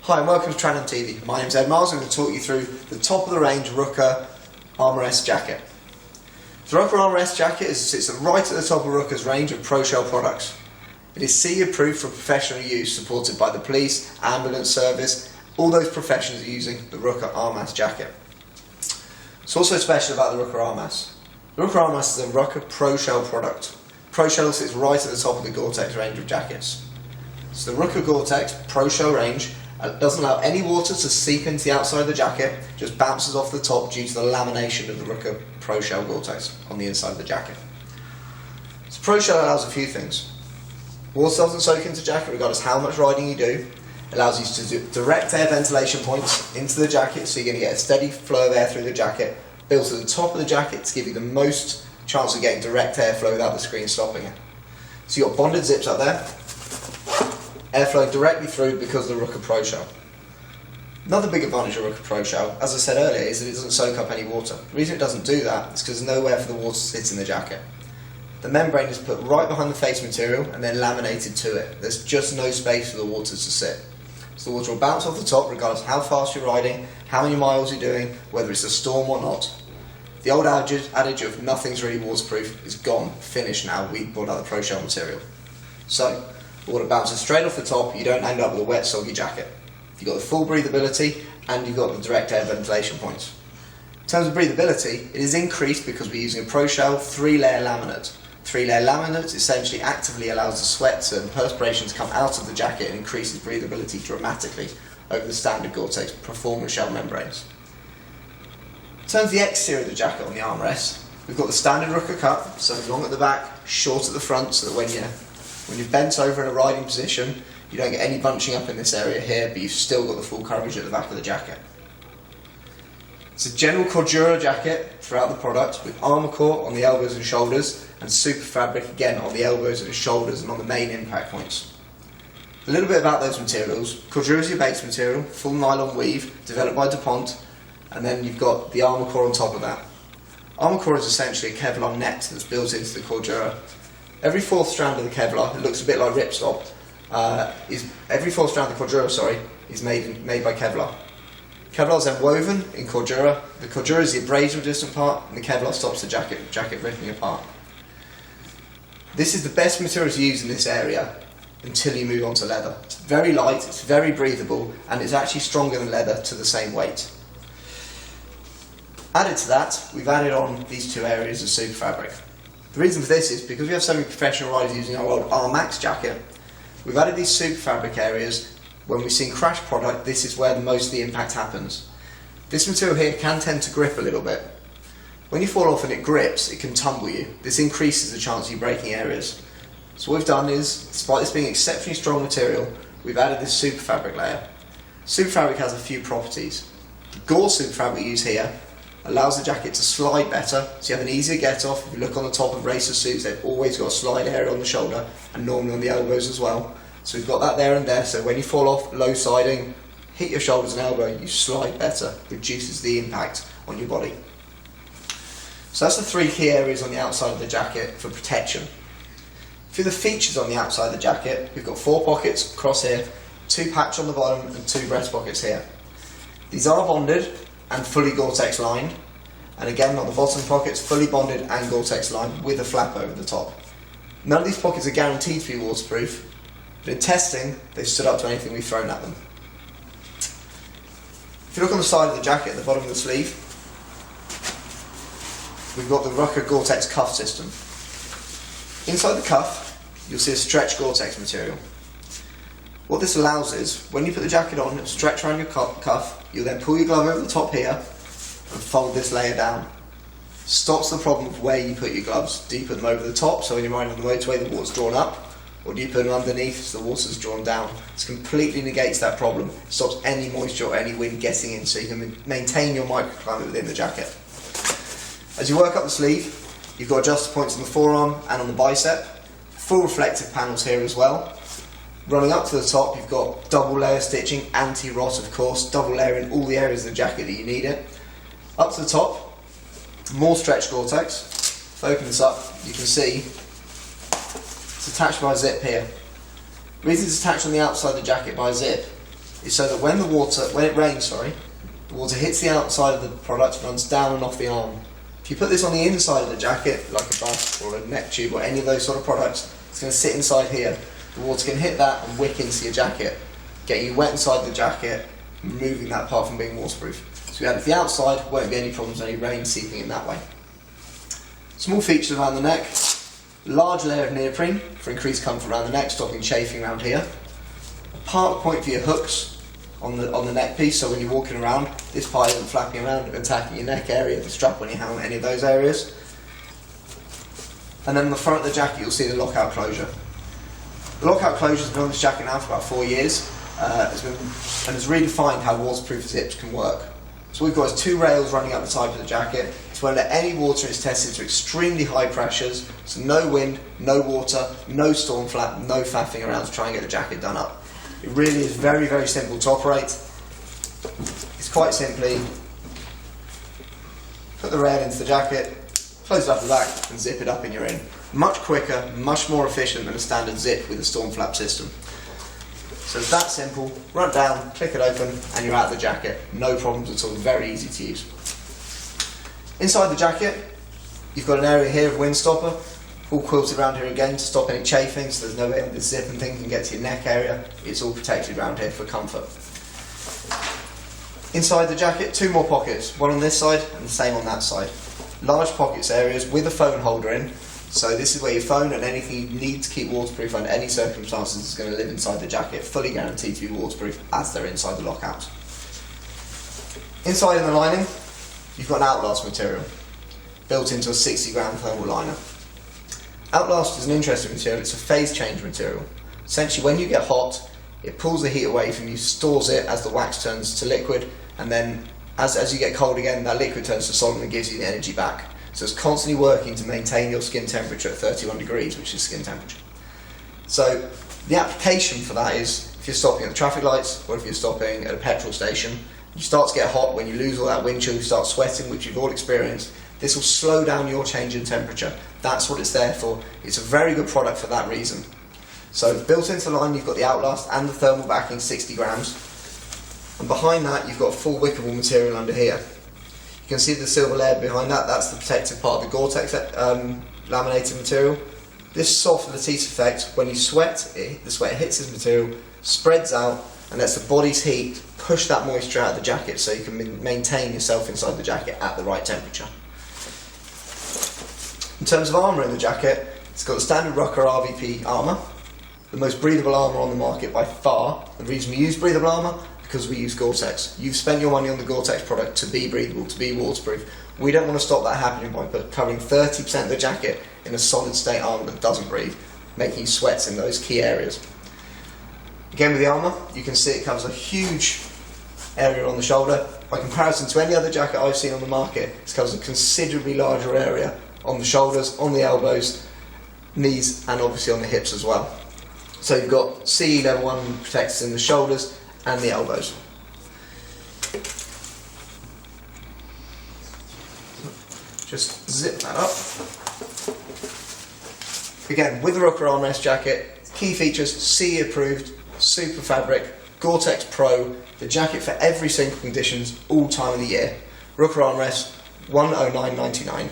Hi and welcome to Tranham TV. My name's Ed Miles. I'm going to talk you through the top of the range RUKKA Arma S jacket. The RUKKA Arma S jacket sits right at the top of RUKKA's range of pro-shell products. It is CE approved for professional use, supported by the police, ambulance service, all those professions are using the RUKKA Arma S jacket. What's also special about the RUKKA Arma S? The RUKKA Arma S is a RUKKA pro-shell product. Pro-shell sits right at the top of the Gore-Tex range of jackets. So the RUKKA Gore-Tex pro-shell range doesn't allow any water to seep into the outside of the jacket, just bounces off the top due to the lamination of the RUKKA pro-shell Gore-Tex on the inside of the jacket. So pro-shell allows a few things. Water doesn't soak into the jacket regardless how much riding you do. It allows you to do direct air ventilation points into the jacket, so you're going to get a steady flow of air through the jacket, built to the top of the jacket to give you the most chance of getting direct airflow without the screen stopping it. So you've got bonded zips up there, airflow directly through because of the RUKKA Pro Shell. Another big advantage of RUKKA Pro Shell, as I said earlier, is that it doesn't soak up any water. The reason it doesn't do that is because there's nowhere for the water to sit in the jacket. The membrane is put right behind the face material and then laminated to it. There's just no space for the water to sit. So the water will bounce off the top regardless of how fast you're riding, how many miles you're doing, whether it's a storm or not. The old adage of nothing's really waterproof is gone, finished now. We brought out the Pro Shell material. So the water bounces straight off the top, you don't end up with a wet, soggy jacket. You've got the full breathability and you've got the direct air ventilation points. In terms of breathability, it is increased because we're using a Pro Shell 3-layer laminate. 3-layer laminate essentially actively allows the sweat and perspiration to come out of the jacket and increases breathability dramatically over the standard Gore-Tex performance shell membranes. In terms of the exterior of the jacket on the Arma S, we've got the standard RUKKA cut, so long at the back, short at the front, so that when you're bent over in a riding position, you don't get any bunching up in this area here, but you've still got the full coverage at the back of the jacket. It's a general cordura jacket throughout the product, with armour core on the elbows and shoulders, and super fabric again on the elbows and the shoulders and on the main impact points. A little bit about those materials. Cordura is your base material, full nylon weave, developed by DuPont, and then you've got the armour core on top of that. Armour core is essentially a Kevlar net that's built into the cordura. Every fourth strand of the Kevlar, it looks a bit like ripstop, every fourth strand of the cordura, is made by Kevlar. Kevlar is then woven in cordura. The cordura is the abrasive resistant part, and the Kevlar stops the jacket ripping apart. This is the best material to use in this area until you move on to leather. It's very light, it's very breathable, and it's actually stronger than leather to the same weight. Added to that, we've added on these two areas of super fabric. The reason for this is because we have so many professional riders using our old Armax jacket, we've added these super fabric areas. When we've seen crash product, this is where most of the impact happens. This material here can tend to grip a little bit. When you fall off and it grips, it can tumble you. This increases the chance of you breaking areas. So what we've done is, despite this being exceptionally strong material, we've added this super fabric layer. Super fabric has a few properties. The Gore super fabric we use here allows the jacket to slide better, so you have an easier get off. If you look on the top of racer suits, they've always got a slide area on the shoulder and normally on the elbows as well. So we've got that there and there, so when you fall off low siding, hit your shoulders and elbow, you slide better, reduces the impact on your body. So that's the three key areas on the outside of the jacket for protection. For the features on the outside of the jacket, we've got 4 pockets across here, 2 patch on the bottom and 2 breast pockets here. These are bonded and fully Gore-Tex lined, and again on the bottom pockets fully bonded and Gore-Tex lined with a flap over the top. None of these pockets are guaranteed to be waterproof, but in testing they've stood up to anything we've thrown at them. If you look on the side of the jacket at the bottom of the sleeve, we've got the RUKKA Gore-Tex cuff system. Inside the cuff you'll see a stretch Gore-Tex material. What this allows is, when you put the jacket on, it'll stretch around your cuff, you'll then pull your glove over the top here and fold this layer down. Stops the problem of where you put your gloves. Do you put them over the top, so when you're riding on the motorway the water's drawn up, or do you put them underneath so the water's drawn down? This completely negates that problem. It stops any moisture or any wind getting in, so you can maintain your microclimate within the jacket. As you work up the sleeve, you've got adjuster points on the forearm and on the bicep. Full reflective panels here as well. Running up to the top, you've got double layer stitching, anti-rot of course, double layer in all the areas of the jacket that you need it. Up to the top, more stretch Gore-Tex. If I open this up, you can see it's attached by a zip here. The reason it's attached on the outside of the jacket by a zip is so that when it rains, the water hits the outside of the product, runs down and off the arm. If you put this on the inside of the jacket, like a bust or a neck tube or any of those sort of products, it's going to sit inside here. The water can hit that and wick into your jacket, getting you wet inside the jacket, removing that part from being waterproof. So we add it to the outside, won't be any problems, any rain seeping in that way. Small features around the neck, large layer of neoprene for increased comfort around the neck, stopping chafing around here. A part point for your hooks on the neck piece, so when you're walking around, this part isn't flapping around and attacking your neck area, the strap on your helmet, any of those areas. And then on the front of the jacket you'll see the lockout closure. The lockout closure has been on this jacket now for about 4 years and has redefined how waterproof zips can work. So we've got 2 rails running up the side of the jacket. It's where any water is tested to extremely high pressures, so no wind, no water, no storm flap, no faffing around to try and get the jacket done up. It really is very, very simple to operate. It's quite simply put the rail into the jacket, close it up the back and zip it up and you're in. Much quicker, much more efficient than a standard zip with a storm flap system. So it's that simple, run it down, click it open and you're out of the jacket. No problems at all, very easy to use. Inside the jacket, you've got an area here of wind stopper, all quilted around here again to stop any chafing, so there's no way the zip and thing can get to your neck area. It's all protected around here for comfort. Inside the jacket, 2 more pockets, one on this side and the same on that side. Large pockets areas with a phone holder in, so this is where your phone and anything you need to keep waterproof under any circumstances is going to live inside the jacket, fully guaranteed to be waterproof as they're inside the lockout. Inside in the lining, you've got an Outlast material, built into a 60-gram thermal liner. Outlast is an interesting material, it's a phase change material. Essentially when you get hot, it pulls the heat away from you, stores it as the wax turns to liquid, and then as you get cold again, that liquid turns to solid and gives you the energy back. So it's constantly working to maintain your skin temperature at 31 degrees, which is skin temperature. So the application for that is, if you're stopping at the traffic lights, or if you're stopping at a petrol station, you start to get hot, when you lose all that wind chill, you start sweating, which you've all experienced. This will slow down your change in temperature. That's what it's there for. It's a very good product for that reason. So built into the line you've got the Outlast and the thermal backing, 60 grams. And behind that you've got a full wickable material under here. You can see the silver layer behind that, that's the protective part of the Gore-Tex laminated material. This soft lattice effect, when you sweat, the sweat hits this material, spreads out and lets the body's heat push that moisture out of the jacket so you can maintain yourself inside the jacket at the right temperature. In terms of armour in the jacket, it's got the standard RUKKA RVP armour, the most breathable armour on the market by far. The reason we use breathable armour, because we use Gore-Tex. You've spent your money on the Gore-Tex product to be breathable, to be waterproof. We don't want to stop that happening by covering 30% of the jacket in a solid state armour that doesn't breathe, making you sweat in those key areas. Again with the armour, you can see it covers a huge area on the shoulder. By comparison to any other jacket I've seen on the market, it covers a considerably larger area on the shoulders, on the elbows, knees and obviously on the hips as well. So you've got CE level 1 protectors in the shoulders and the elbows. Just zip that up. Again, with the RUKKA armrest jacket, key features, CE approved, super fabric, Gore-Tex Pro, the jacket for every single conditions, all time of the year. RUKKA armrest, $109.99.